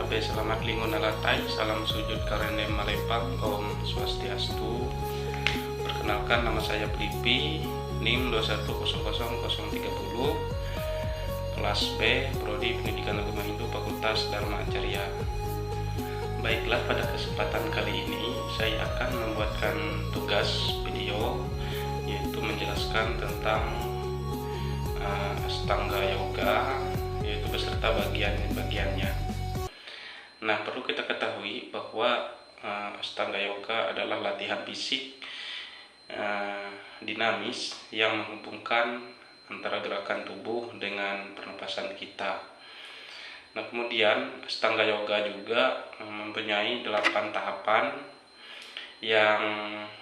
Abe selamat lingun alatai, salam sujud karene malepang, Om Swastiastu. Perkenalkan, nama saya Pripi, NIM 2100030, kelas B, Prodi Pendidikan Agama Hindu, Fakultas Dharma Acarya. Baiklah, pada kesempatan kali ini saya akan membuatkan tugas video, yaitu menjelaskan tentang Astanga Yoga, yaitu beserta bagian-bagiannya. Nah, perlu kita ketahui bahwa Astanga Yoga adalah latihan fisik dinamis yang menghubungkan antara gerakan tubuh dengan pernapasan kita. Nah, kemudian Astanga Yoga juga mempunyai 8 tahapan yang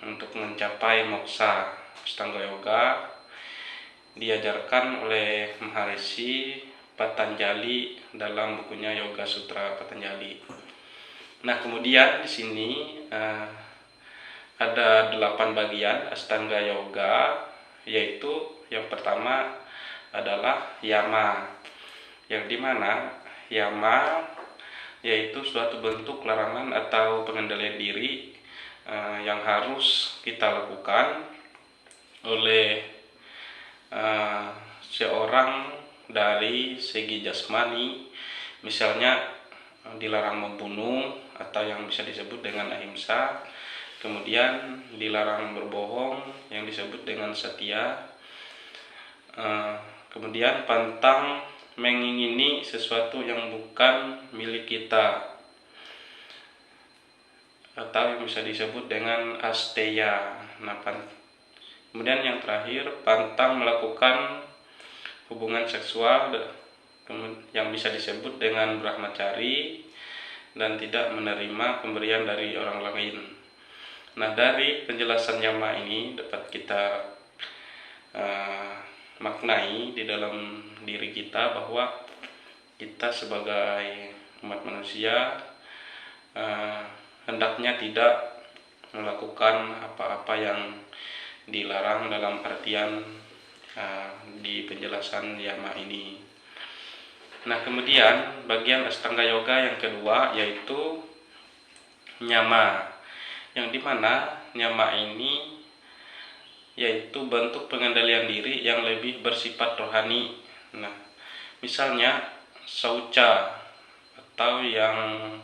untuk mencapai moksa. Astanga Yoga diajarkan oleh Maharishi Patanjali dalam bukunya Yoga Sutra Patanjali. Nah, kemudian di sini ada 8 bagian Astanga Yoga, yaitu yang pertama adalah yama, yang dimana yama yaitu suatu bentuk larangan atau pengendalian diri yang harus kita lakukan oleh seorang dari segi jasmani, misalnya dilarang membunuh atau yang bisa disebut dengan ahimsa, kemudian dilarang berbohong yang disebut dengan satya, kemudian pantang mengingini sesuatu yang bukan milik kita atau yang bisa disebut dengan asteya. Nah, kemudian yang terakhir, pantang melakukan hubungan seksual yang bisa disebut dengan brahmacari dan tidak menerima pemberian dari orang lain. Nah, dari penjelasan yama ini dapat kita maknai di dalam diri kita bahwa kita sebagai umat manusia hendaknya tidak melakukan apa-apa yang dilarang dalam artian di penjelasan yama ini. Nah, kemudian bagian Astanga Yoga yang kedua yaitu nyama, yang dimana nyama ini yaitu bentuk pengendalian diri yang lebih bersifat rohani. Nah, misalnya sauca atau yang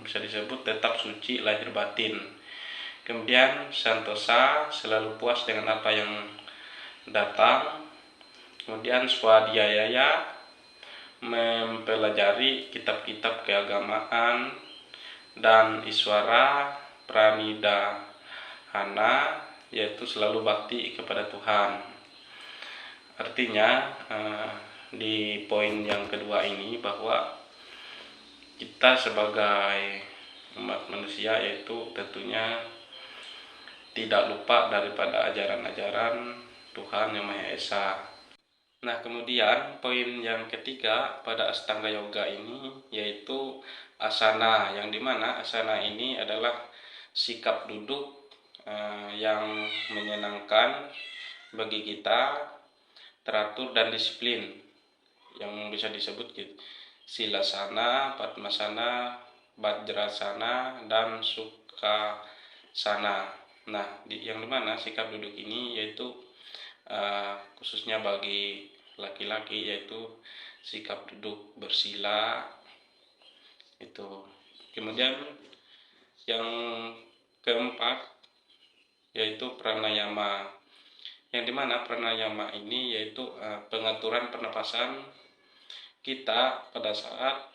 bisa disebut tetap suci lahir batin. Kemudian santosa, selalu puas dengan apa yang datang. Kemudian swadhyaya, mempelajari kitab-kitab keagamaan. Dan iswara pranidhana, yaitu selalu bakti kepada Tuhan. Artinya di poin yang kedua ini bahwa kita sebagai umat manusia yaitu tentunya tidak lupa daripada ajaran-ajaran Tuhan Yang Maha Esa. Nah, kemudian poin yang ketiga pada Astanga Yoga ini yaitu asana, yang dimana asana ini adalah sikap duduk yang menyenangkan bagi kita, teratur dan disiplin, yang bisa disebut silasana, padmasana, vajrasana, dan sukhasana. Nah, yang dimana sikap duduk ini yaitu khususnya bagi laki-laki yaitu sikap duduk bersila itu. Kemudian yang keempat yaitu pranayama, yang dimana pranayama ini yaitu pengaturan pernapasan kita pada saat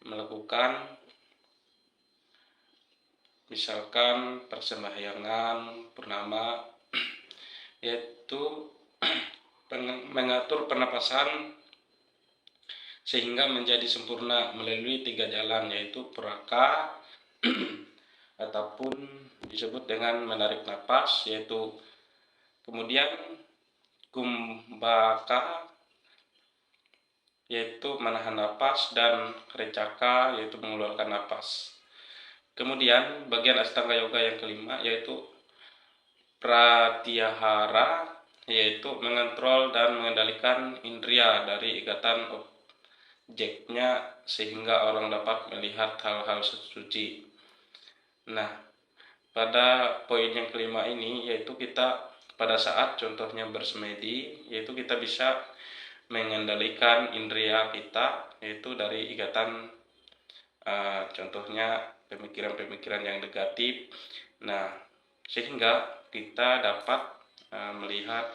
melakukan misalkan persembahyangan purnama, yaitu mengatur pernapasan sehingga menjadi sempurna melalui 3 jalan, yaitu puraka ataupun disebut dengan menarik napas, yaitu kemudian kumbhaka yaitu menahan napas, dan recaka yaitu mengeluarkan napas. Kemudian bagian Astanga Yoga yang kelima yaitu pratyahara, yaitu mengontrol dan mengendalikan indria dari ikatan objeknya sehingga orang dapat melihat hal-hal suci. Nah, pada poin yang kelima ini yaitu kita pada saat contohnya bersemedi, yaitu kita bisa mengendalikan indera kita, yaitu dari ikatan contohnya pemikiran-pemikiran yang negatif. Nah, sehingga kita dapat melihat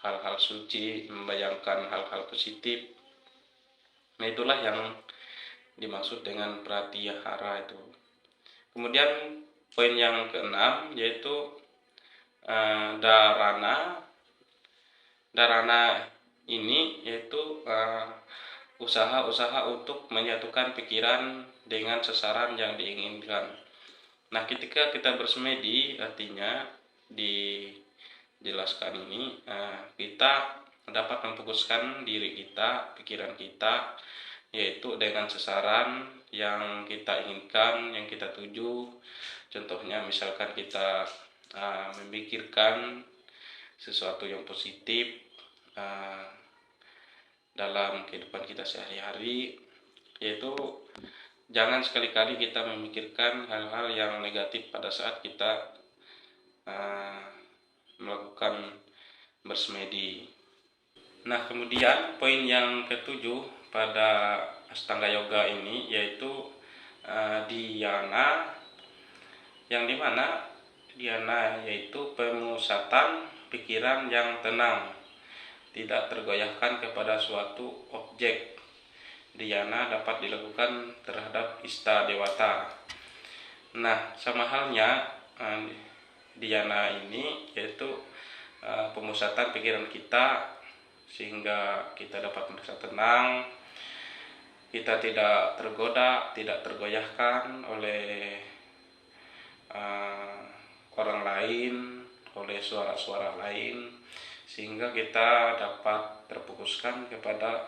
hal-hal suci, membayangkan hal-hal positif. Nah, itulah yang dimaksud dengan pratyahara itu. Kemudian poin yang keenam yaitu dharana. Dharana ini yaitu usaha-usaha untuk menyatukan pikiran dengan sasaran yang diinginkan. Nah, ketika kita bersemedi, artinya dijelaskan ini kita dapat memfokuskan diri kita, pikiran kita, yaitu dengan sasaran yang kita inginkan, yang kita tuju. Contohnya misalkan kita memikirkan sesuatu yang positif dalam kehidupan kita sehari-hari, yaitu jangan sekali-kali kita memikirkan hal-hal yang negatif pada saat kita melakukan bersemedi. Nah, kemudian poin yang ketujuh pada Ashtanga Yoga ini yaitu dhyana, yang dimana dhyana yaitu pemusatan pikiran yang tenang, tidak tergoyahkan kepada suatu objek. Dhyana dapat dilakukan terhadap ista dewata. Nah, sama halnya dhyana ini yaitu pemusatan pikiran kita sehingga kita dapat merasa tenang, kita tidak tergoda, tidak tergoyahkan oleh orang lain, oleh suara-suara lain, sehingga kita dapat terfokuskan kepada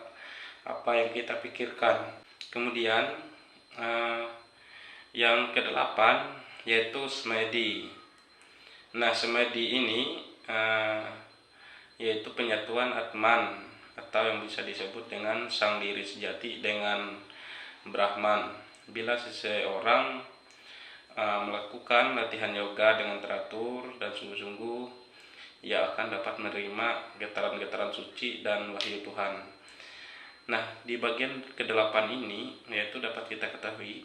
apa yang kita pikirkan. Kemudian yang kedelapan yaitu semedi. Nah, semedi ini yaitu penyatuan Atman, atau yang bisa disebut dengan sang diri sejati dengan Brahman. Bila seseorang melakukan latihan yoga dengan teratur dan sungguh-sungguh, ia akan dapat menerima getaran-getaran suci dan wahyu Tuhan. Nah, di bagian ke-8 ini yaitu dapat kita ketahui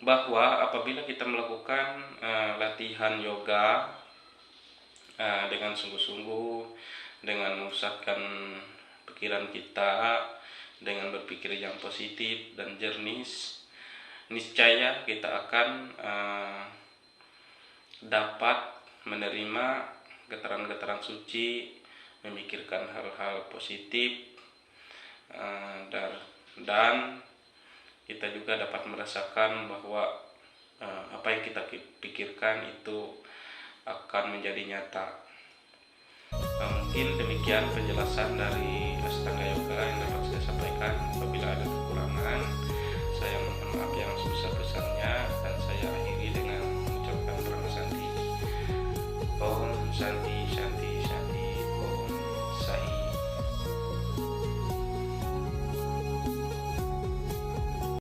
bahwa apabila kita melakukan latihan yoga dengan sungguh-sungguh, dengan memusatkan pikiran kita, dengan berpikir yang positif dan jernih, niscaya kita akan dapat menerima getaran-getaran suci, memikirkan hal-hal positif, dan kita juga dapat merasakan bahwa apa yang kita pikirkan itu akan menjadi nyata. Mungkin demikian penjelasan dari Ashtanga Yoga yang dapat saya sampaikan. Apabila ada kekurangan, saya mohon maaf yang sebesar-besarnya.